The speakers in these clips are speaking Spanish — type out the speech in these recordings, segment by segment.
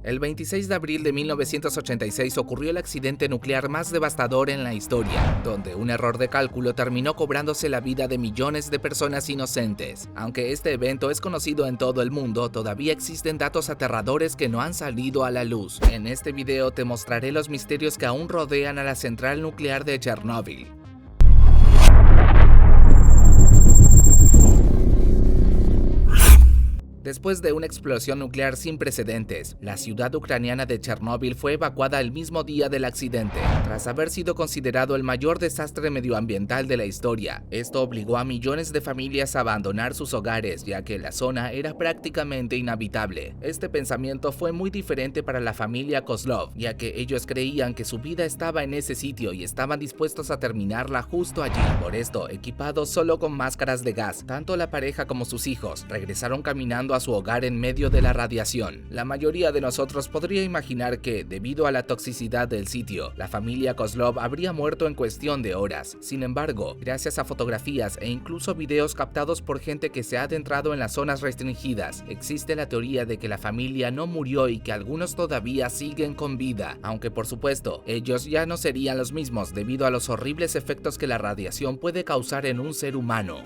El 26 de abril de 1986 ocurrió el accidente nuclear más devastador en la historia, donde un error de cálculo terminó cobrándose la vida de millones de personas inocentes. Aunque este evento es conocido en todo el mundo, todavía existen datos aterradores que no han salido a la luz. En este video te mostraré los misterios que aún rodean a la central nuclear de Chernóbil. Después de una explosión nuclear sin precedentes, la ciudad ucraniana de Chernóbil fue evacuada el mismo día del accidente, tras haber sido considerado el mayor desastre medioambiental de la historia. Esto obligó a millones de familias a abandonar sus hogares, ya que la zona era prácticamente inhabitable. Este pensamiento fue muy diferente para la familia Kozlov, ya que ellos creían que su vida estaba en ese sitio y estaban dispuestos a terminarla justo allí. Por esto, equipados solo con máscaras de gas, tanto la pareja como sus hijos regresaron caminando a su hogar en medio de la radiación. La mayoría de nosotros podría imaginar que, debido a la toxicidad del sitio, la familia Kozlov habría muerto en cuestión de horas. Sin embargo, gracias a fotografías e incluso videos captados por gente que se ha adentrado en las zonas restringidas, existe la teoría de que la familia no murió y que algunos todavía siguen con vida, aunque por supuesto, ellos ya no serían los mismos debido a los horribles efectos que la radiación puede causar en un ser humano.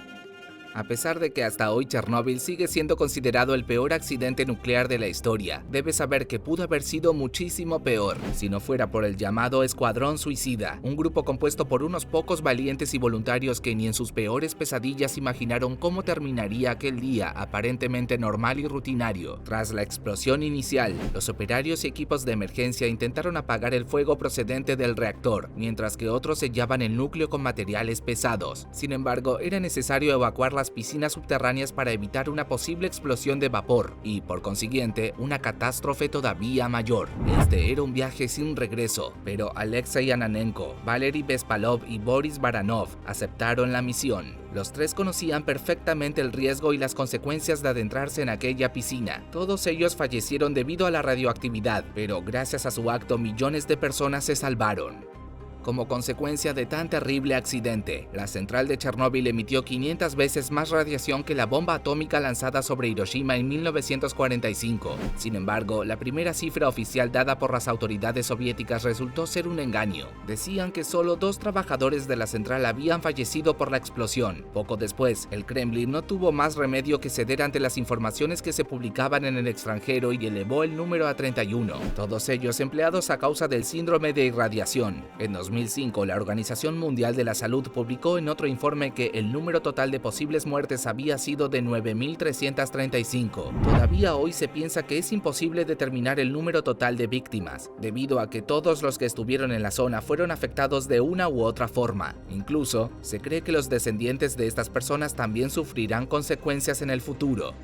A pesar de que hasta hoy Chernóbil sigue siendo considerado el peor accidente nuclear de la historia, debes saber que pudo haber sido muchísimo peor, si no fuera por el llamado Escuadrón Suicida, un grupo compuesto por unos pocos valientes y voluntarios que ni en sus peores pesadillas imaginaron cómo terminaría aquel día aparentemente normal y rutinario. Tras la explosión inicial, los operarios y equipos de emergencia intentaron apagar el fuego procedente del reactor, mientras que otros sellaban el núcleo con materiales pesados. Sin embargo, era necesario evacuar las piscinas subterráneas para evitar una posible explosión de vapor y, por consiguiente, una catástrofe todavía mayor. Este era un viaje sin regreso, pero Alexei Ananenko, Valery Bespalov y Boris Baranov aceptaron la misión. Los tres conocían perfectamente el riesgo y las consecuencias de adentrarse en aquella piscina. Todos ellos fallecieron debido a la radioactividad, pero gracias a su acto millones de personas se salvaron. Como consecuencia de tan terrible accidente, la central de Chernóbil emitió 500 veces más radiación que la bomba atómica lanzada sobre Hiroshima en 1945. Sin embargo, la primera cifra oficial dada por las autoridades soviéticas resultó ser un engaño. Decían que solo 2 trabajadores de la central habían fallecido por la explosión. Poco después, el Kremlin no tuvo más remedio que ceder ante las informaciones que se publicaban en el extranjero y elevó el número a 31, todos ellos empleados a causa del síndrome de irradiación. En 2005, la Organización Mundial de la Salud publicó en otro informe que el número total de posibles muertes había sido de 9.335. Todavía hoy se piensa que es imposible determinar el número total de víctimas, debido a que todos los que estuvieron en la zona fueron afectados de una u otra forma. Incluso, se cree que los descendientes de estas personas también sufrirán consecuencias en el futuro.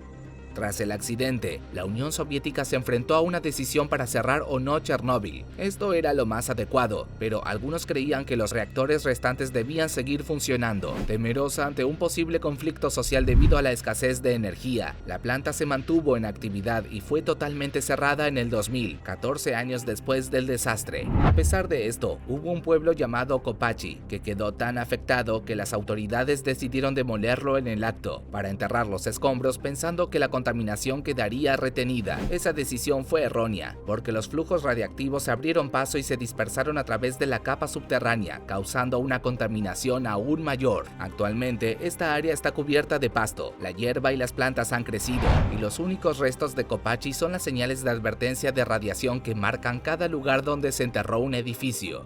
Tras el accidente, la Unión Soviética se enfrentó a una decisión para cerrar o no Chernóbil. Esto era lo más adecuado, pero algunos creían que los reactores restantes debían seguir funcionando. Temerosa ante un posible conflicto social debido a la escasez de energía, la planta se mantuvo en actividad y fue totalmente cerrada en el 2000, 14 años después del desastre. A pesar de esto, hubo un pueblo llamado Kopachi, que quedó tan afectado que las autoridades decidieron demolerlo en el acto, para enterrar los escombros pensando que la contaminación quedaría retenida. Esa decisión fue errónea, porque los flujos radiactivos se abrieron paso y se dispersaron a través de la capa subterránea, causando una contaminación aún mayor. Actualmente, esta área está cubierta de pasto, la hierba y las plantas han crecido, y los únicos restos de Kopachi son las señales de advertencia de radiación que marcan cada lugar donde se enterró un edificio.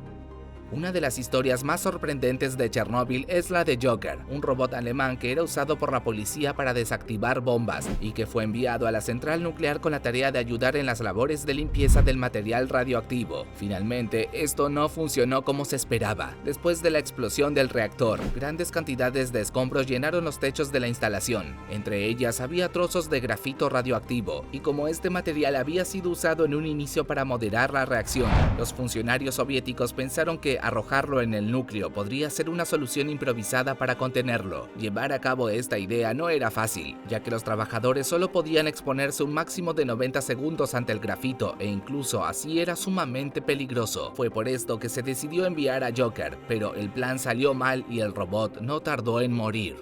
Una de las historias más sorprendentes de Chernóbil es la de Joker, un robot alemán que era usado por la policía para desactivar bombas y que fue enviado a la central nuclear con la tarea de ayudar en las labores de limpieza del material radioactivo. Finalmente, esto no funcionó como se esperaba. Después de la explosión del reactor, grandes cantidades de escombros llenaron los techos de la instalación. Entre ellas había trozos de grafito radioactivo, y como este material había sido usado en un inicio para moderar la reacción, los funcionarios soviéticos pensaron que arrojarlo en el núcleo podría ser una solución improvisada para contenerlo. Llevar a cabo esta idea no era fácil, ya que los trabajadores solo podían exponerse un máximo de 90 segundos ante el grafito e incluso así era sumamente peligroso. Fue por esto que se decidió enviar a Joker, pero el plan salió mal y el robot no tardó en morir.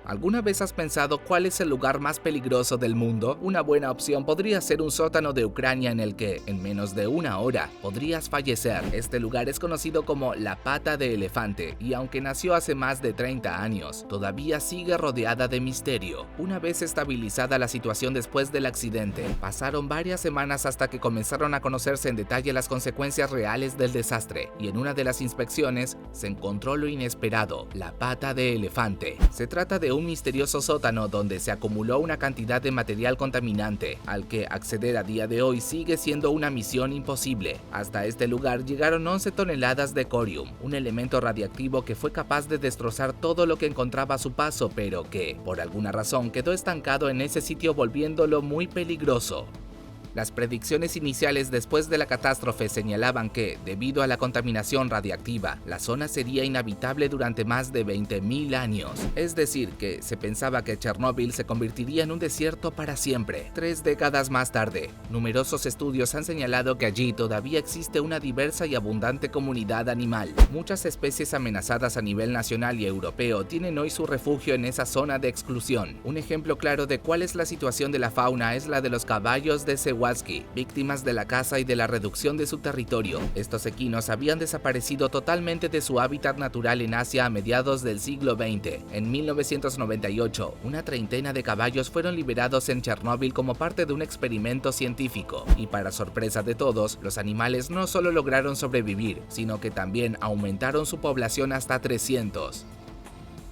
¿Alguna vez has pensado cuál es el lugar más peligroso del mundo? Una buena opción podría ser un sótano de Ucrania en el que, en menos de una hora, podrías fallecer. Este lugar es conocido como la Pata de Elefante y aunque nació hace más de 30 años, todavía sigue rodeada de misterio. Una vez estabilizada la situación después del accidente, pasaron varias semanas hasta que comenzaron a conocerse en detalle las consecuencias reales del desastre y en una de las inspecciones se encontró lo inesperado, la Pata de Elefante. Se trata de un misterioso sótano donde se acumuló una cantidad de material contaminante, al que acceder a día de hoy sigue siendo una misión imposible. Hasta este lugar llegaron 11 toneladas de corium, un elemento radiactivo que fue capaz de destrozar todo lo que encontraba a su paso, pero que, por alguna razón, quedó estancado en ese sitio volviéndolo muy peligroso. Las predicciones iniciales después de la catástrofe señalaban que, debido a la contaminación radiactiva, la zona sería inhabitable durante más de 20.000 años. Es decir, que se pensaba que Chernóbil se convertiría en un desierto para siempre. 3 décadas más tarde, numerosos estudios han señalado que allí todavía existe una diversa y abundante comunidad animal. Muchas especies amenazadas a nivel nacional y europeo tienen hoy su refugio en esa zona de exclusión. Un ejemplo claro de cuál es la situación de la fauna es la de los caballos de Sehuasqui, víctimas de la caza y de la reducción de su territorio. Estos equinos habían desaparecido totalmente de su hábitat natural en Asia a mediados del siglo XX. En 1998, una treintena de caballos fueron liberados en Chernóbil como parte de un experimento científico. Y para sorpresa de todos, los animales no solo lograron sobrevivir, sino que también aumentaron su población hasta 300.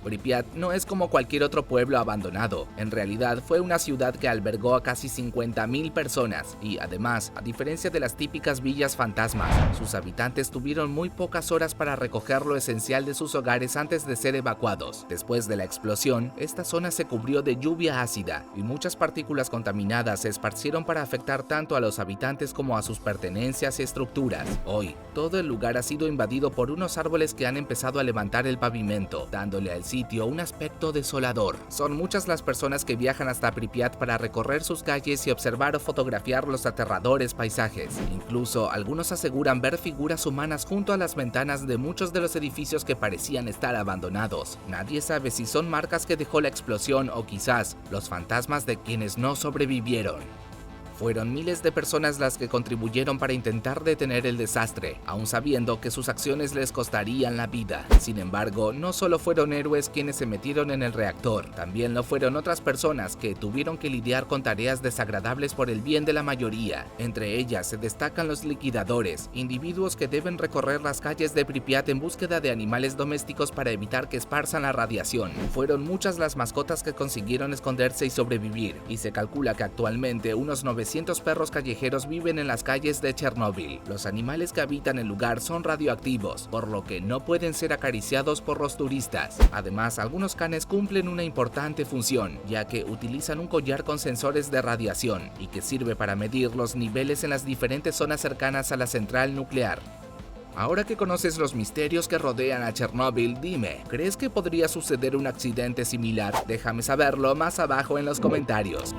Pripyat no es como cualquier otro pueblo abandonado, en realidad fue una ciudad que albergó a casi 50.000 personas y además, a diferencia de las típicas villas fantasmas, sus habitantes tuvieron muy pocas horas para recoger lo esencial de sus hogares antes de ser evacuados. Después de la explosión, esta zona se cubrió de lluvia ácida y muchas partículas contaminadas se esparcieron para afectar tanto a los habitantes como a sus pertenencias y estructuras. Hoy, todo el lugar ha sido invadido por unos árboles que han empezado a levantar el pavimento, dándole al sitio un aspecto desolador. Son muchas las personas que viajan hasta Pripyat para recorrer sus calles y observar o fotografiar los aterradores paisajes. Incluso algunos aseguran ver figuras humanas junto a las ventanas de muchos de los edificios que parecían estar abandonados. Nadie sabe si son marcas que dejó la explosión o quizás los fantasmas de quienes no sobrevivieron. Fueron miles de personas las que contribuyeron para intentar detener el desastre, aun sabiendo que sus acciones les costarían la vida. Sin embargo, no solo fueron héroes quienes se metieron en el reactor, también lo fueron otras personas que tuvieron que lidiar con tareas desagradables por el bien de la mayoría. Entre ellas se destacan los liquidadores, individuos que deben recorrer las calles de Pripyat en búsqueda de animales domésticos para evitar que esparzan la radiación. Fueron muchas las mascotas que consiguieron esconderse y sobrevivir, y se calcula que actualmente unos 900 perros callejeros viven en las calles de Chernóbil. Los animales que habitan el lugar son radioactivos, por lo que no pueden ser acariciados por los turistas. Además, algunos canes cumplen una importante función, ya que utilizan un collar con sensores de radiación y que sirve para medir los niveles en las diferentes zonas cercanas a la central nuclear. Ahora que conoces los misterios que rodean a Chernóbil, dime, ¿crees que podría suceder un accidente similar? Déjame saberlo más abajo en los comentarios.